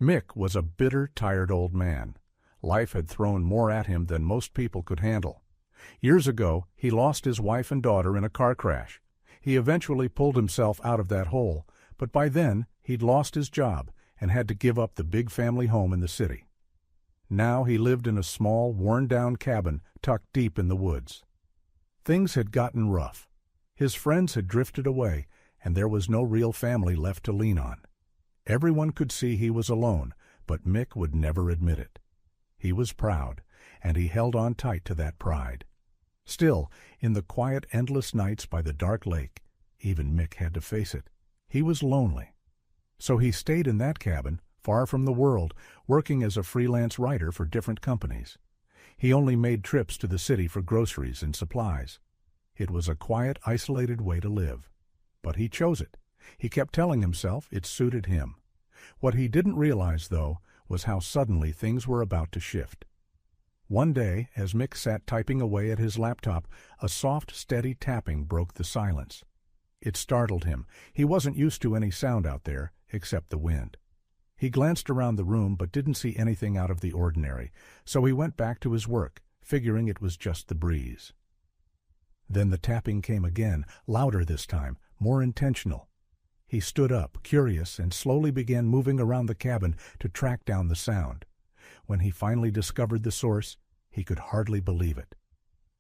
Mick was a bitter, tired old man. Life had thrown more at him than most people could handle. Years ago, he lost his wife and daughter in a car crash. He eventually pulled himself out of that hole, but by then he'd lost his job and had to give up the big family home in the city. Now he lived in a small, worn-down cabin tucked deep in the woods. Things had gotten rough. His friends had drifted away, and there was no real family left to lean on. Everyone could see he was alone, but Mick would never admit it. He was proud, and he held on tight to that pride. Still, in the quiet, endless nights by the dark lake, even Mick had to face it, he was lonely. So he stayed in that cabin, far from the world, working as a freelance writer for different companies. He only made trips to the city for groceries and supplies. It was a quiet, isolated way to live. But he chose it. He kept telling himself it suited him. What he didn't realize, though, was how suddenly things were about to shift. One day, as Mick sat typing away at his laptop, a soft, steady tapping broke the silence. It startled him. He wasn't used to any sound out there, except the wind. He glanced around the room but didn't see anything out of the ordinary, so he went back to his work, figuring it was just the breeze. Then the tapping came again, louder this time, more intentional. He stood up, curious, and slowly began moving around the cabin to track down the sound. When he finally discovered the source, he could hardly believe it.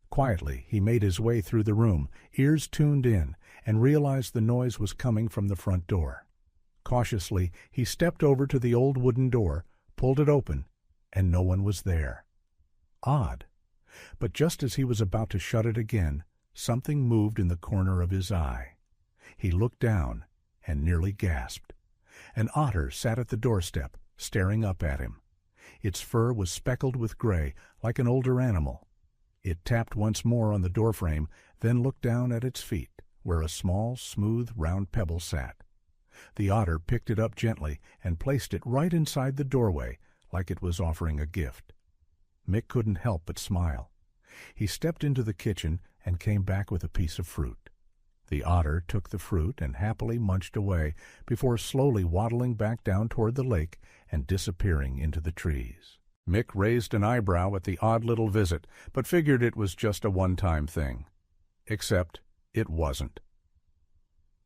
Quietly, he made his way through the room, ears tuned in, and realized the noise was coming from the front door. Cautiously, he stepped over to the old wooden door, pulled it open, and no one was there. Odd. But just as he was about to shut it again, something moved in the corner of his eye. He looked down and nearly gasped. An otter sat at the doorstep, staring up at him. Its fur was speckled with gray, like an older animal. It tapped once more on the doorframe, then looked down at its feet, where a small, smooth, round pebble sat. The otter picked it up gently and placed it right inside the doorway, like it was offering a gift. Mick couldn't help but smile. He stepped into the kitchen and came back with a piece of fruit. The otter took the fruit and happily munched away before slowly waddling back down toward the lake and disappearing into the trees. Mick raised an eyebrow at the odd little visit, but figured it was just a one-time thing. Except it wasn't.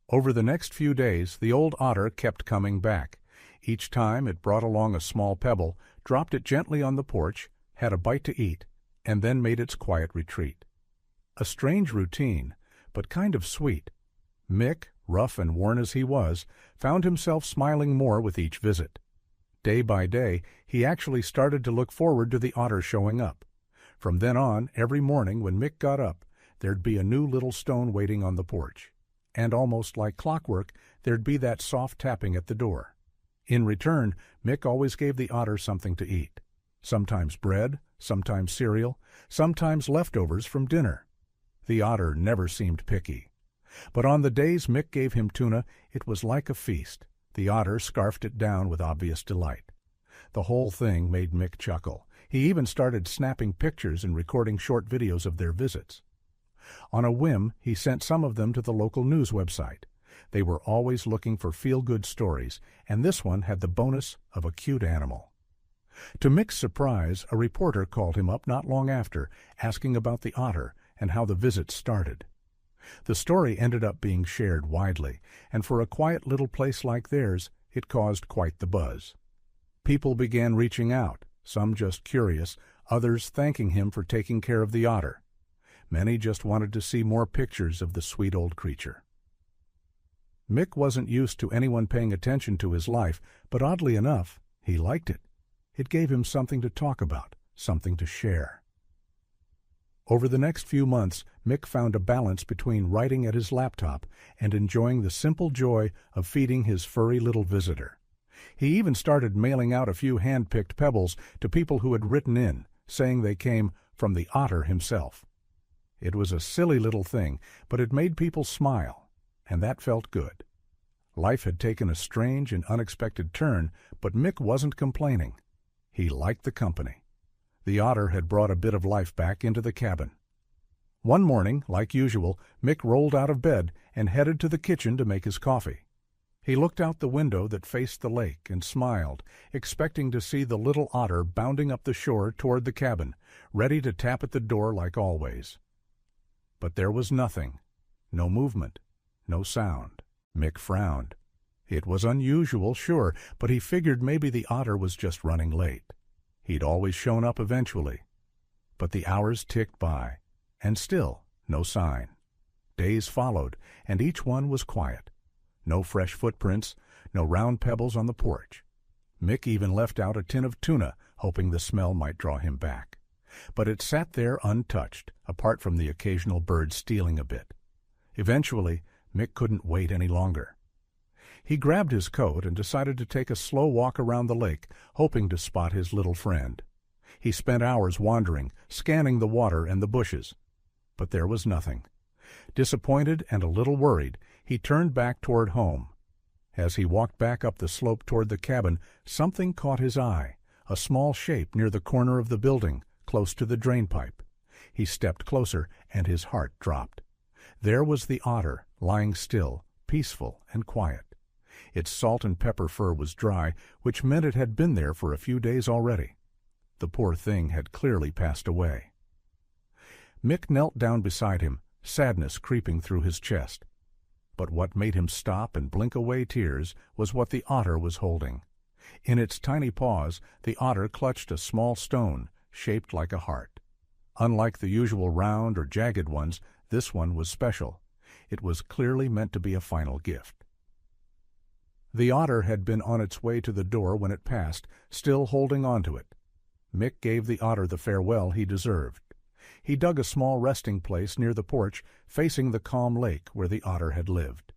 Over the next few days, the old otter kept coming back. Each time it brought along a small pebble, dropped it gently on the porch, had a bite to eat, and then made its quiet retreat. A strange routine, but kind of sweet. Mick, rough and worn as he was, found himself smiling more with each visit. Day by day, he actually started to look forward to the otter showing up. From then on, every morning when Mick got up, there'd be a new little stone waiting on the porch. And almost like clockwork, there'd be that soft tapping at the door. In return, Mick always gave the otter something to eat. Sometimes bread, sometimes cereal, sometimes leftovers from dinner. The otter never seemed picky. But on the days Mick gave him tuna, it was like a feast. The otter scarfed it down with obvious delight. The whole thing made Mick chuckle. He even started snapping pictures and recording short videos of their visits. On a whim, he sent some of them to the local news website. They were always looking for feel-good stories, and this one had the bonus of a cute animal. To Mick's surprise, a reporter called him up not long after, asking about the otter and how the visit started. The story ended up being shared widely, and for a quiet little place like theirs, it caused quite the buzz. People began reaching out, some just curious, others thanking him for taking care of the otter. Many just wanted to see more pictures of the sweet old creature. Mick wasn't used to anyone paying attention to his life, but oddly enough, he liked it. It gave him something to talk about, something to share. Over the next few months, Mick found a balance between writing at his laptop and enjoying the simple joy of feeding his furry little visitor. He even started mailing out a few hand-picked pebbles to people who had written in, saying they came from the otter himself. It was a silly little thing, but it made people smile, and that felt good. Life had taken a strange and unexpected turn, but Mick wasn't complaining. He liked the company. The otter had brought a bit of life back into the cabin. One morning, like usual, Mick rolled out of bed and headed to the kitchen to make his coffee. He looked out the window that faced the lake and smiled, expecting to see the little otter bounding up the shore toward the cabin, ready to tap at the door like always. But there was nothing. No movement. No sound. Mick frowned. It was unusual, sure, but he figured maybe the otter was just running late. He'd always shown up eventually. But the hours ticked by, and still no sign. Days followed, and each one was quiet. No fresh footprints, no round pebbles on the porch. Mick even left out a tin of tuna, hoping the smell might draw him back. But it sat there untouched, apart from the occasional bird stealing a bit. Eventually, Mick couldn't wait any longer. He grabbed his coat and decided to take a slow walk around the lake, hoping to spot his little friend. He spent hours wandering, scanning the water and the bushes. But there was nothing. Disappointed and a little worried, he turned back toward home. As he walked back up the slope toward the cabin, something caught his eye, a small shape near the corner of the building, close to the drain pipe. He stepped closer, and his heart dropped. There was the otter, lying still, peaceful and quiet. Its salt and pepper fur was dry, which meant it had been there for a few days already. The poor thing had clearly passed away. Mick knelt down beside him, sadness creeping through his chest. But what made him stop and blink away tears was what the otter was holding. In its tiny paws, the otter clutched a small stone, shaped like a heart. Unlike the usual round or jagged ones, this one was special. It was clearly meant to be a final gift. The otter had been on its way to the door when it passed, still holding on to it. Mick gave the otter the farewell he deserved. He dug a small resting place near the porch, facing the calm lake where the otter had lived.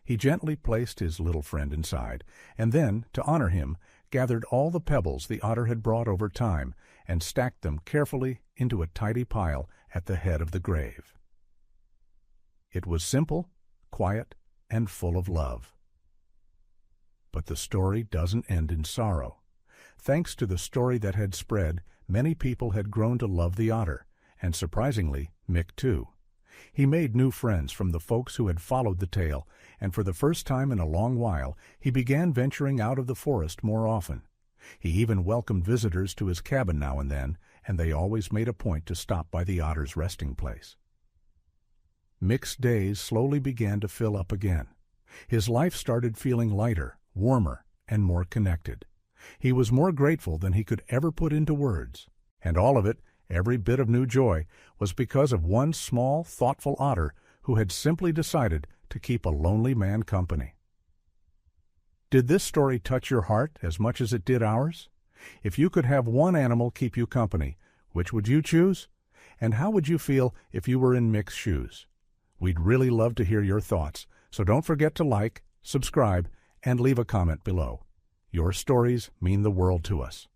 He gently placed his little friend inside, and then, to honor him, gathered all the pebbles the otter had brought over time and stacked them carefully into a tidy pile at the head of the grave. It was simple, quiet, and full of love. But the story doesn't end in sorrow. Thanks to the story that had spread, many people had grown to love the otter, and surprisingly, Mick too. He made new friends from the folks who had followed the tale, and for the first time in a long while, he began venturing out of the forest more often. He even welcomed visitors to his cabin now and then, and they always made a point to stop by the otter's resting place. Mick's days slowly began to fill up again. His life started feeling lighter, warmer, and more connected. He was more grateful than he could ever put into words. And all of it, every bit of new joy, was because of one small, thoughtful otter who had simply decided to keep a lonely man company. Did this story touch your heart as much as it did ours? If you could have one animal keep you company, which would you choose? And how would you feel if you were in Mick's shoes? We'd really love to hear your thoughts, so don't forget to like, subscribe, and leave a comment below. Your stories mean the world to us.